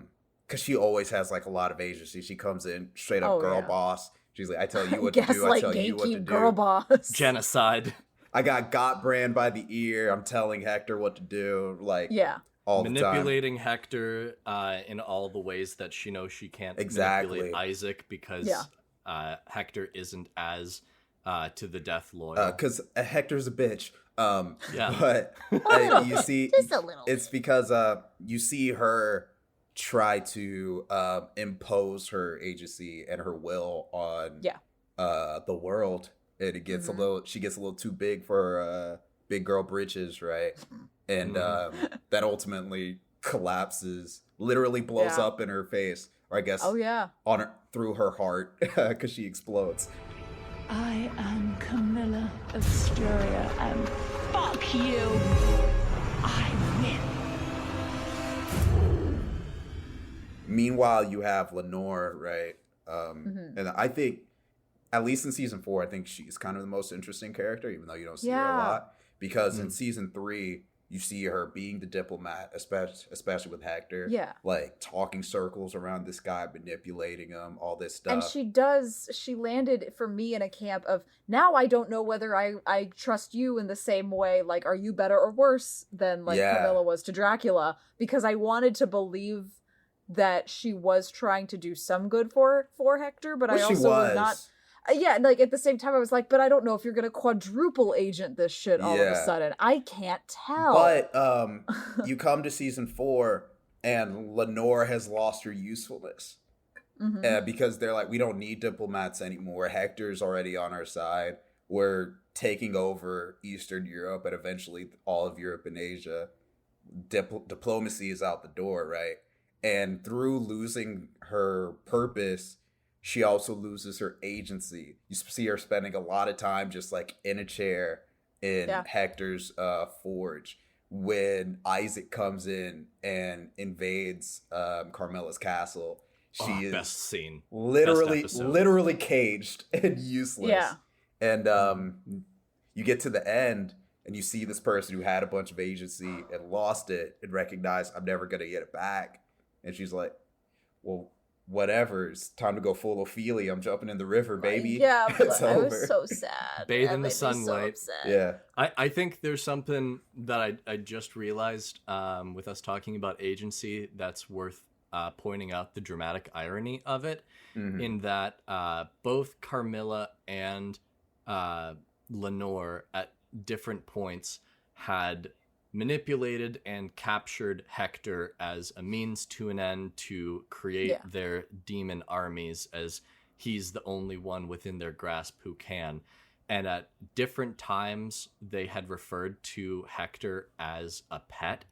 she always has like a lot of agency. She comes in straight up girl boss. She's like, I tell you what to do. I tell you what to do. Girl boss. Genocide. I got Brand by the ear. I'm telling Hector what to do. Like, all the time. Manipulating Hector in all the ways that she knows she can't manipulate Isaac, because Hector isn't as to the death loyal. Because Hector's a bitch. But you see, just a little. It's because you see her try to impose her agency and her will on the world, and it gets she gets a little too big for her big girl britches, right? And that ultimately collapses, literally blows up in her face, or I guess on her, through her heart, because she explodes. I am Camilla of Styria, and fuck you! I win. Meanwhile, you have Lenore, right? And I think, at least in season 4, I think she's kind of the most interesting character, even though you don't see her a lot. Because in season 3, you see her being the diplomat, especially with Hector. Yeah. Like, talking circles around this guy, manipulating him, all this stuff. And she landed for me in a camp of, now I don't know whether I trust you in the same way. Like, are you better or worse than, like, Camilla was to Dracula? Because I wanted to believe that she was trying to do some good for Hector, but I also was not... like, at the same time, I was like, but I don't know if you're going to quadruple agent this shit all of a sudden. I can't tell. But you come to season 4, and Lenore has lost her usefulness. Because they're like, we don't need diplomats anymore. Hector's already on our side. We're taking over Eastern Europe and eventually all of Europe and Asia. Diplomacy is out the door, right? And through losing her purpose, she also loses her agency. You see her spending a lot of time just like in a chair in Hector's forge. When Isaac comes in and invades Carmilla's castle, she is best scene. Literally caged and useless. Yeah. And you get to the end and you see this person who had a bunch of agency and lost it and recognized, I'm never going to get it back. And she's like, well, whatever, it's time to go full Ophelia. I'm jumping in the river, baby. Yeah, but I was so sad. Bathe in the sunlight. So I think there's something that I just realized with us talking about agency that's worth pointing out the dramatic irony of it, in that both Carmilla and Lenore at different points had manipulated and captured Hector as a means to an end to create their demon armies, as he's the only one within their grasp who can. And at different times, they had referred to Hector as a pet,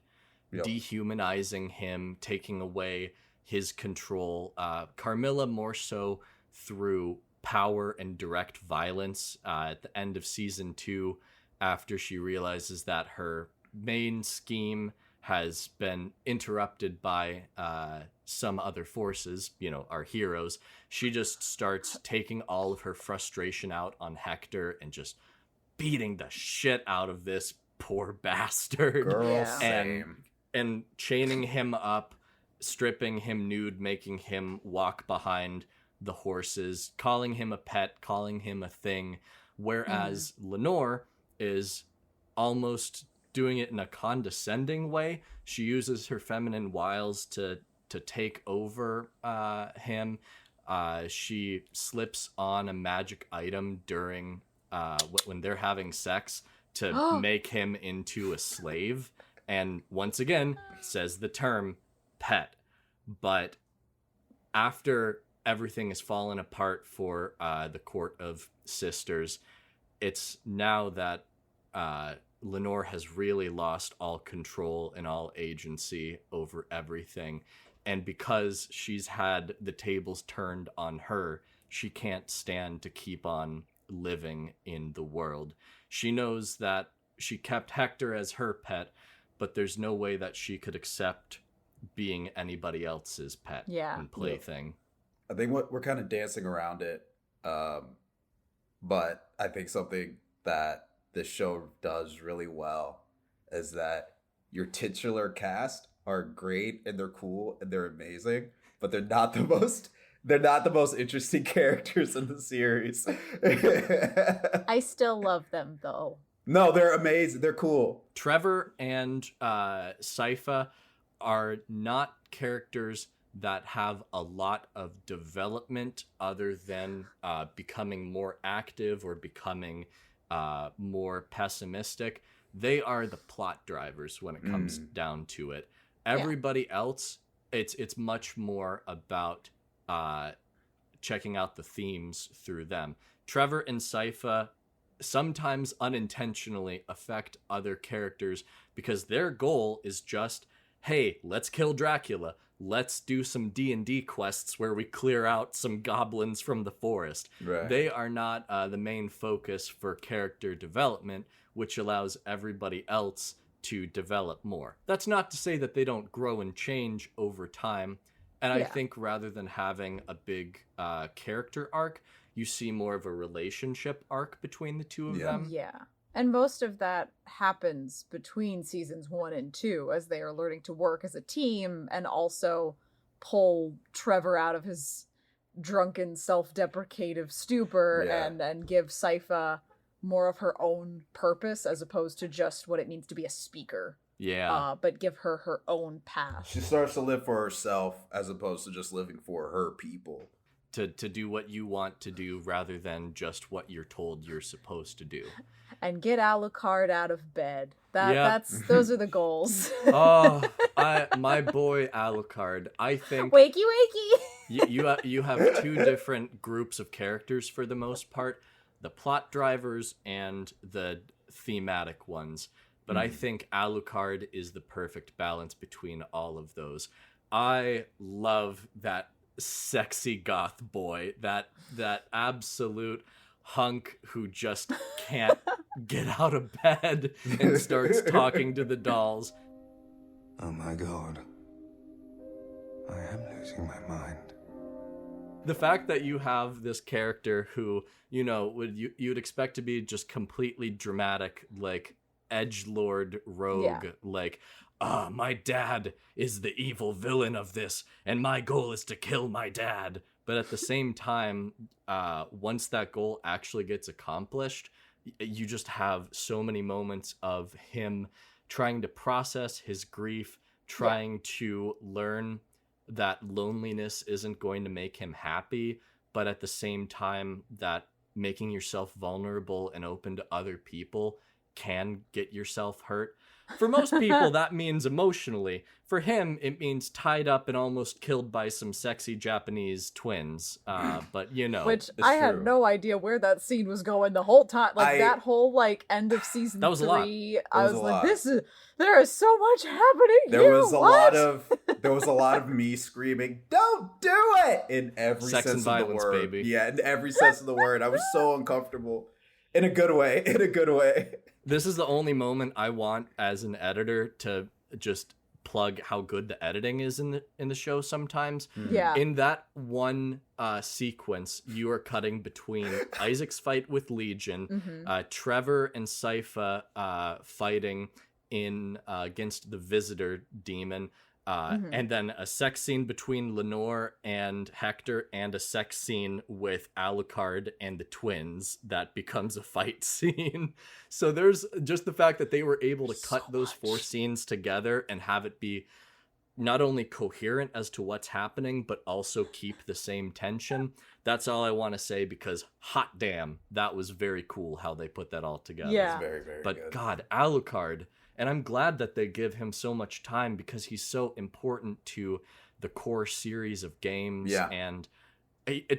dehumanizing him, taking away his control. Carmilla more so through power and direct violence. At the end of season 2, after she realizes that her main scheme has been interrupted by some other forces, our heroes. She just starts taking all of her frustration out on Hector and just beating the shit out of this poor bastard. Girl, same. And chaining him up, stripping him nude, making him walk behind the horses, calling him a pet, calling him a thing, whereas Lenore is almost doing it in a condescending way. She uses her feminine wiles to take over him. She slips on a magic item during when they're having sex to make him into a slave, and once again says the term pet. But after everything has fallen apart for the Court of Sisters, it's now that Lenore has really lost all control and all agency over everything. And because she's had the tables turned on her, she can't stand to keep on living in the world. She knows that she kept Hector as her pet, but there's no way that she could accept being anybody else's pet and plaything. I think we're kind of dancing around it, but I think something that this show does really well is that your titular cast are great and they're cool and they're amazing, but they're not the most interesting characters in the series. I still love them though. No, they're amazing. They're cool. Trevor and Sypha are not characters that have a lot of development other than becoming more active or becoming more pessimistic. They are the plot drivers when it comes down to it. Everybody else, it's much more about checking out the themes through them. Trevor and Sypha sometimes unintentionally affect other characters because their goal is just, hey, let's kill Dracula. Let's do some D&D quests where we clear out some goblins from the forest. Right. They are not the main focus for character development, which allows everybody else to develop more. That's not to say that they don't grow and change over time. And I think rather than having a big character arc, you see more of a relationship arc between the two of them. Yeah. And most of that happens between seasons 1 and 2 as they are learning to work as a team and also pull Trevor out of his drunken, self-deprecative stupor and give Sypha more of her own purpose as opposed to just what it means to be a speaker. Yeah. But give her her own path. She starts to live for herself as opposed to just living for her people. To do what you want to do rather than just what you're told you're supposed to do. And get Alucard out of bed. Those are the goals. My boy Alucard. I think wakey. you have two different groups of characters for the most part, the plot drivers and the thematic ones. But I think Alucard is the perfect balance between all of those. I love that sexy goth boy, that absolute hunk who just can't get out of bed and starts talking to the dolls. Oh my god. I am losing my mind. The fact that you have this character who, you'd expect to be just completely dramatic, like edgelord rogue, like, my dad is the evil villain of this, and my goal is to kill my dad. But at the same time, once that goal actually gets accomplished, you just have so many moments of him trying to process his grief, trying to learn that loneliness isn't going to make him happy, but at the same time that making yourself vulnerable and open to other people can get yourself hurt. For most people, that means emotionally. For him, it means tied up and almost killed by some sexy Japanese twins. But, Which I had no idea where that scene was going the whole time. That whole, end of season 3. That was a lot. I was like, there is so much happening There was a lot of me screaming, "Don't do it!" in every Sex sense and violence, of the word. baby. Yeah, in every sense of the word. I was so uncomfortable. In a good way. This is the only moment I want as an editor to just plug how good the editing is in the show sometimes. Yeah. In that one sequence, you are cutting between Isaac's fight with Legion, Trevor and Sypha fighting in against the Visitor Demon, and then a sex scene between Lenore and Hector, and a sex scene with Alucard and the twins that becomes a fight scene. So there's just the fact that they were able to cut those 4 scenes together and have it be not only coherent as to what's happening, but also keep the same tension. That's all I want to say, because hot damn, that was very cool how they put that all together. Yeah. It's very, very But good. God, Alucard, and I'm glad that they give him so much time because he's so important to the core series of games. Yeah. And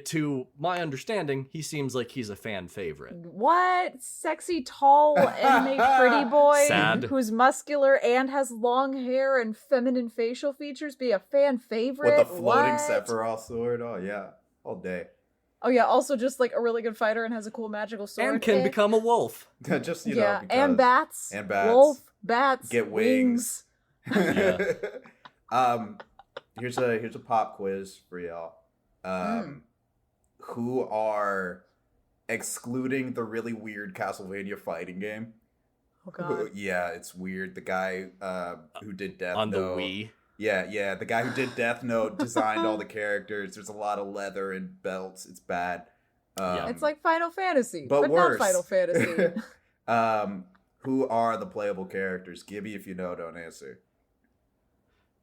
to my understanding, he seems like he's a fan favorite. What? Sexy, tall, anime pretty boy Sad. who's muscular and has long hair and feminine facial features be a fan favorite? With the floating What? Sephiroth sword. Oh, yeah. All day. Oh yeah, also just like a really good fighter and has a cool magical sword. And can become a wolf. Just, you yeah, know, because... and bats. And bats. Wolf, bats. Get wings. Yeah. Here's a pop quiz for y'all. Who are, excluding the really weird Castlevania fighting game? Oh god. Yeah, it's weird. The guy who did Death On the Note. Wii. Yeah, the guy who did Death Note designed all the characters. There's a lot of leather and belts. It's bad. It's like Final Fantasy, but worse. not Final Fantasy. Who are the playable characters? Gibby, if you know, don't answer.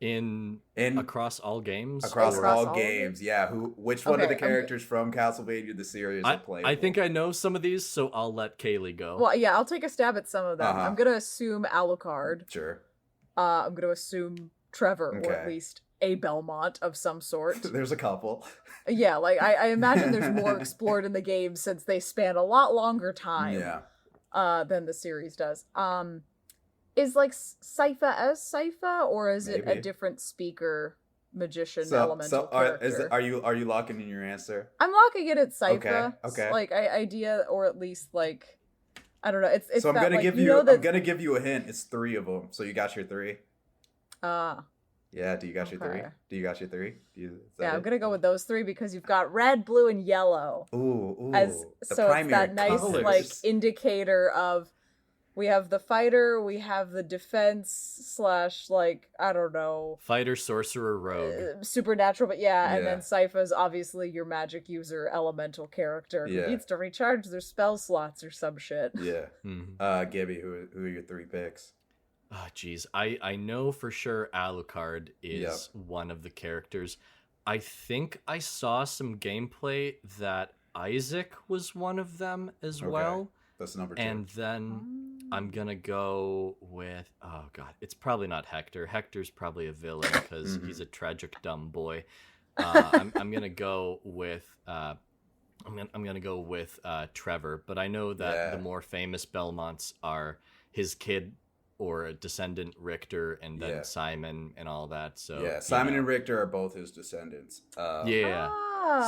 In across all games? Across Across all all games, yeah. Which one of the Okay, characters from Castlevania the series are playable? I think I know some of these, so I'll let Kaylie go. Well, yeah, I'll take a stab at some of them. Uh-huh. I'm gonna assume Alucard. Sure. I'm gonna assume Trevor, or at Okay. least a Belmont of some sort. There's a couple. Yeah, like I imagine there's more explored in the game since they span a lot longer time. Yeah. Than the series does. Is like Sypha as Sypha, or is it a Maybe. different speaker magician elemental character? Are you locking in your answer? I'm locking it at Sypha. Okay. Like idea, or at least like I don't know. It's So I'm that, gonna like, give you you. know that, I'm gonna give you a hint. It's 3 of them. So you got your 3. Yeah. Do you got your 3? Okay. Do you got your 3? Is that yeah, I'm it? gonna go with those 3 because you've got red, blue, and yellow. Ooh. As the so it's primary that nice colors. like indicator of we have the fighter, we have the defense / like I don't know, Fighter, sorcerer, rogue. supernatural, but yeah, and Yeah. then Sypha is obviously your magic user elemental character Yeah. who needs to recharge their spell slots or some shit. Yeah. Mhm. Gibby, who are your 3 picks? Oh, geez. I know for sure Alucard is one of the characters. I think I saw some gameplay that Isaac was one of them as Okay. well. That's number 2. And then I'm going to go with, oh God, it's probably not Hector. Hector's probably a villain because he's a tragic, dumb boy. I'm going to go with, I'm going to go with Trevor, but I know that the more famous Belmonts are his kid or a descendant Richter, and then Simon and all that. So yeah, Simon and Richter are both his descendants. Yeah.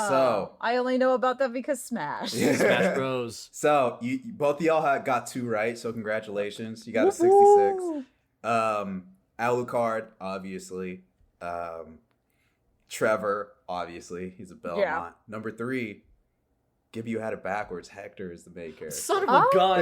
So I only know about that because Smash. Smash Bros. So you both of y'all got 2 right. So congratulations, you got a 66. Alucard, obviously. Trevor, obviously, he's a Belmont. Yeah. Number 3. Gibby, you had it backwards. Hector is the main character. Son of a gun.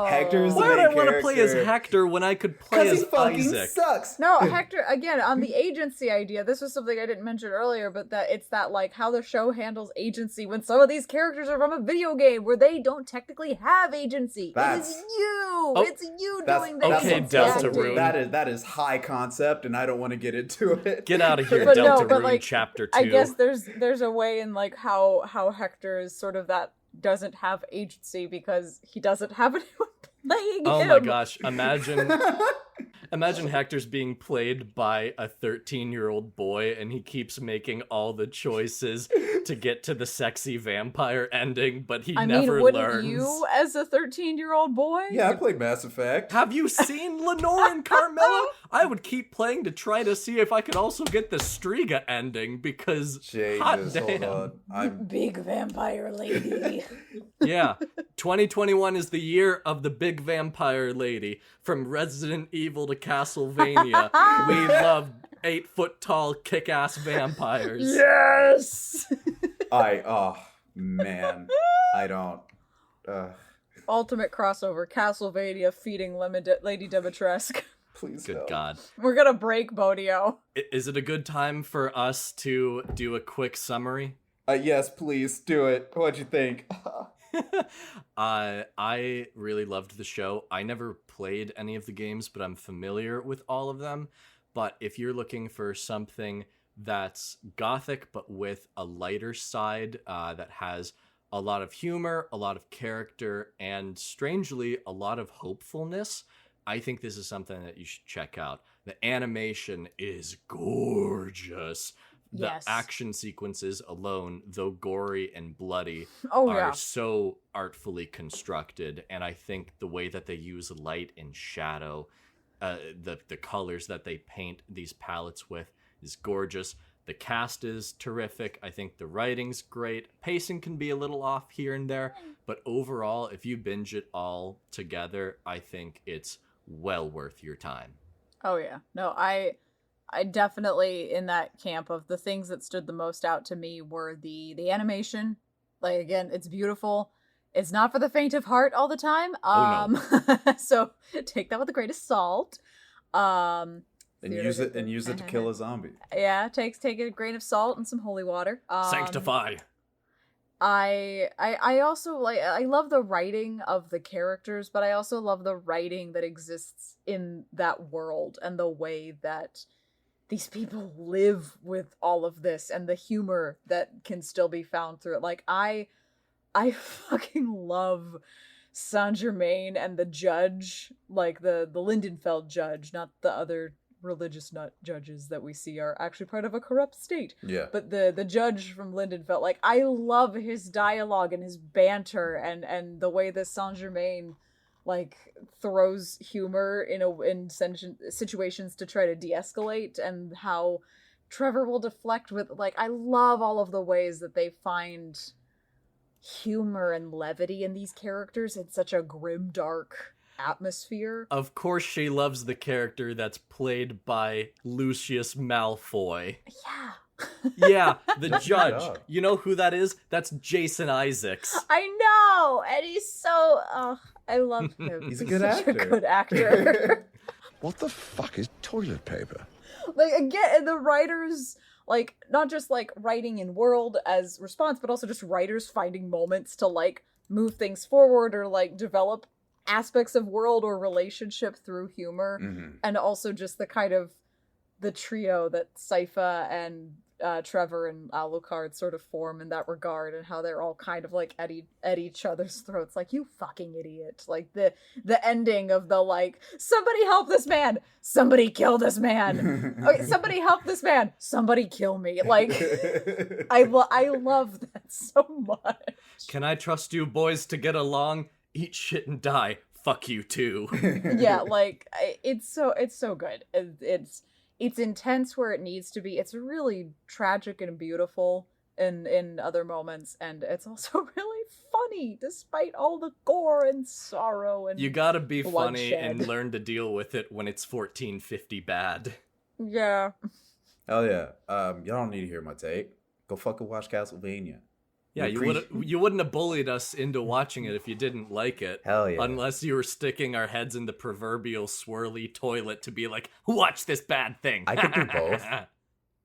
Hector is the Why main would I want to character. play as Hector when I could play as Because he fucking Isaac? sucks. No, Hector, again, on the agency idea, this was something I didn't mention earlier, but that it's that, like, how the show handles agency when some of these characters are from a video game where they don't technically have agency. It is you! It's you doing the okay, agency Deltarune. acting. That is high concept, and I don't want to get into it. Get out of here, But no, Deltarune but, like, Chapter 2. I guess there's a way in, like, how Hector is sort of that doesn't have agency because he doesn't have anyone playing him. Oh my gosh, imagine Hector's being played by a 13-year-old boy and he keeps making all the choices to get to the sexy vampire ending, but he never wouldn't learns. you as a 13-year-old boy? Yeah, I played Mass Effect. Have you seen Lenore and Carmilla? I would keep playing to try to see if I could also get the Striga ending, because hot damn. Hold on. Big vampire lady. Yeah, 2021 is the year of the big vampire lady. From Resident Evil to Castlevania, we love 8-foot-tall kick-ass vampires. Yes! Man, I don't. Ultimate crossover, Castlevania feeding Lady Dimitrescu. Please, Good no. God. We're gonna break Bodio. Is it a good time for us to do a quick summary? Yes, please do it. What'd you think? I really loved the show. I never played any of the games, but I'm familiar with all of them. But if you're looking for something that's gothic, but with a lighter side that has a lot of humor, a lot of character, and strangely, a lot of hopefulness, I think this is something that you should check out. The animation is gorgeous. The Yes. action sequences alone, though gory and bloody, Oh, are yeah. so artfully constructed. And I think the way that they use light and shadow, the colors that they paint these palettes with is gorgeous. The cast is terrific. I think the writing's great. Pacing can be a little off here and there, but overall, if you binge it all together, I think it's well worth your time. Oh yeah. No, I definitely in that camp of the things that stood the most out to me were the animation. Like, again, it's beautiful. It's not for the faint of heart all the time. No. So take that with a grain of salt. And use it to kill a zombie. Yeah, take a grain of salt and some holy water. Sanctify. I also I love the writing of the characters, but I also love the writing that exists in that world and the way that these people live with all of this and the humor that can still be found through it. Like, I fucking love Saint Germain and the judge, like the Lindenfeld judge, not the other religious nut judges that we see are actually part of a corrupt state. Yeah. But the judge from Lindenfeld, like, I love his dialogue and his banter and the way that Saint Germain like throws humor in situations to try to de-escalate, and how Trevor will deflect with, like, I love all of the ways that they find humor and levity in these characters in such a grim, dark atmosphere. Of course she loves the character that's played by Lucius Malfoy. Yeah. Yeah, the judge. job. You know who that is? That's Jason Isaacs. I know, and he's so I love him. He's a good such actor. a good actor. What the fuck is toilet paper? Like, again, the writers, like, not just like writing in world as response, but also just writers finding moments to like move things forward or like develop aspects of world or relationship through humor. Mhm. And also just the kind of the trio that Sypha and Trevor and Alucard sort of form in that regard, and how they're all kind of like at each other's throats, like, you fucking idiot. Like the ending of the like, somebody help this man, somebody kill this man, okay, somebody help this man, somebody kill me. Like, I love that so much. Can I trust you boys to get along? Eat shit and die. Fuck you too. Yeah, like, it's so good. It's intense where it needs to be. It's really tragic and beautiful in other moments, and it's also really funny despite all the gore and sorrow and You gotta be funny bloodshed. and learn to deal with it when it's 1450 bad. Yeah. Hell yeah. Y'all don't need to hear my take. Go fucking watch Castlevania. Yeah, you wouldn't have bullied us into watching it if you didn't like it. Hell yeah. Unless you were sticking our heads in the proverbial swirly toilet to be like, watch this bad thing. I could do both.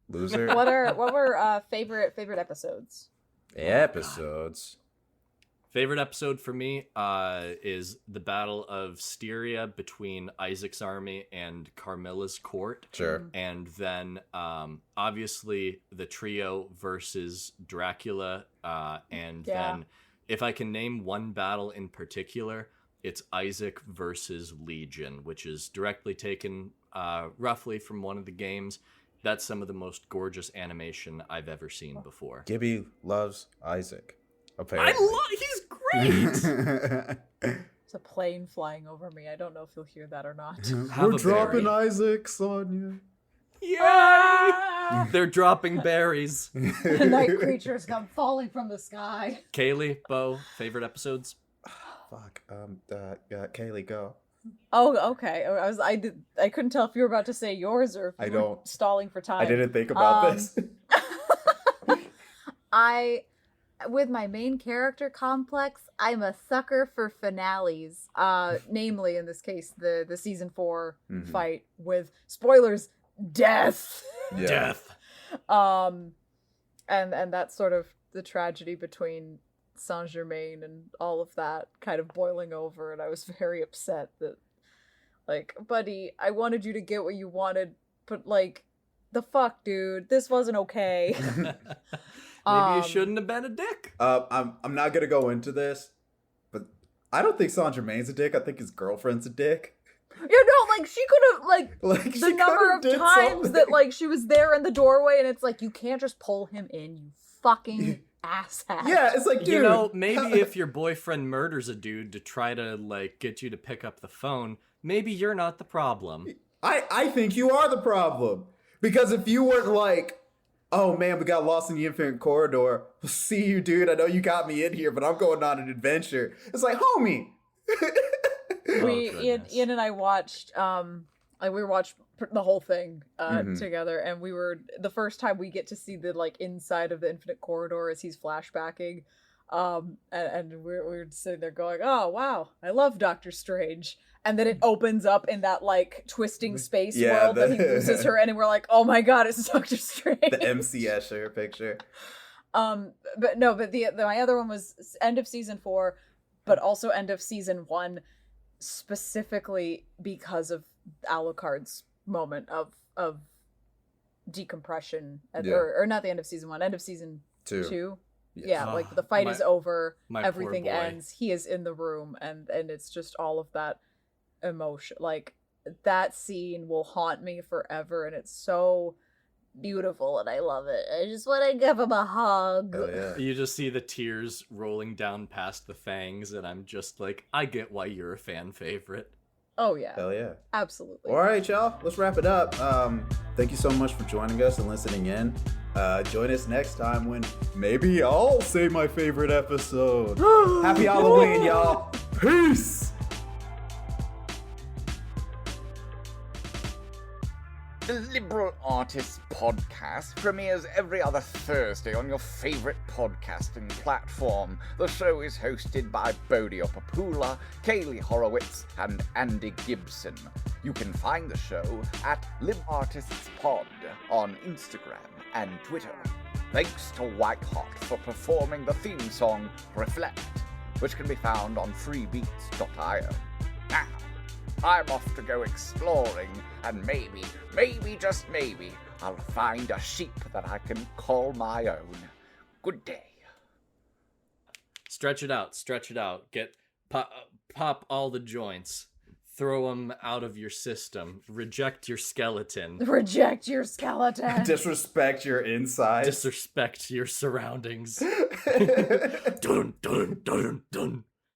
Loser. What were favorite episodes? Episodes. Favorite episode for me is the Battle of Styria between Isaac's army and Carmilla's court. Sure. And then, obviously, the trio versus Dracula. And Yeah. then, if I can name one battle in particular, it's Isaac versus Legion, which is directly taken roughly from one of the games. That's some of the most gorgeous animation I've ever seen before. Gibby loves Isaac. Apparently. He's great! There's a plane flying over me. I don't know if you'll hear that or not. We're dropping Isaacs on you. Yay! They're dropping berries. Night creatures come falling from the sky. Kaylie, Bo, favorite episodes? Fuck. Kaylie, go. Oh, okay. I couldn't tell if you were about to say yours or if you were stalling for time. I didn't think about this. With my main character complex, I'm a sucker for finales. Namely, in this case, the season 4 fight with, spoilers, death. Yeah. Death. And that's sort of the tragedy between Saint Germain and all of that kind of boiling over, and I was very upset that, like, buddy, I wanted you to get what you wanted, but, like, the fuck, dude, this wasn't okay. Maybe you shouldn't have been a dick. I'm not gonna go into this, but I don't think Saint Germain's a dick. I think his girlfriend's a dick. You know, like, she could have, like the number of times something. that, like, she was there in the doorway, and it's like, you can't just pull him in, you fucking asshat. Yeah, it's like, dude. You know, maybe if your boyfriend murders a dude to try to, like, get you to pick up the phone, maybe you're not the problem. I think you are the problem. Because if you weren't like, oh man, we got lost in the infinite corridor. See you, dude. I know you got me in here, but I'm going on an adventure. It's like, homie. Ian and I watched we watched the whole thing together, and we were, the first time we get to see the, like, inside of the infinite corridor as he's flashbacking, and we're sitting there going, oh wow, I love Doctor Strange, and then it opens up in that, like, twisting space world that he loses her, and we're like, oh my god, it's Doctor Strange. The MC Escher picture. But my other one was end of season 4, but also end of season 1, specifically because of Alucard's moment of decompression, or not the end of season 1, end of season 2. Yeah, like, the fight is over, everything ends, he is in the room, and it's just all of that emotion. Like, that scene will haunt me forever, and it's so beautiful, and I love it. I just want to give him a hug. Oh, yeah. You just see the tears rolling down past the fangs, and I'm just like, I get why you're a fan favorite. Oh yeah. Hell yeah. Absolutely. All right, y'all. Let's wrap it up. Thank you so much for joining us and listening in. Join us next time when maybe I'll say my favorite episode. Happy Halloween, y'all. Peace. The Liberal Artists Podcast premieres every other Thursday on your favourite podcasting platform. The show is hosted by Bodio, Kaylie Horowitz, and Andy Gibson. You can find the show at LibArtistsPod on Instagram and Twitter. Thanks to Whitehot for performing the theme song Reflect, which can be found on freebeats.io. Now, I'm off to go exploring, and maybe, just maybe, I'll find a sheep that I can call my own. Good day. Stretch it out. Get pop all the joints. Throw them out of your system. Reject your skeleton. Disrespect your insides. Disrespect your surroundings. Dun, dun, dun, dun.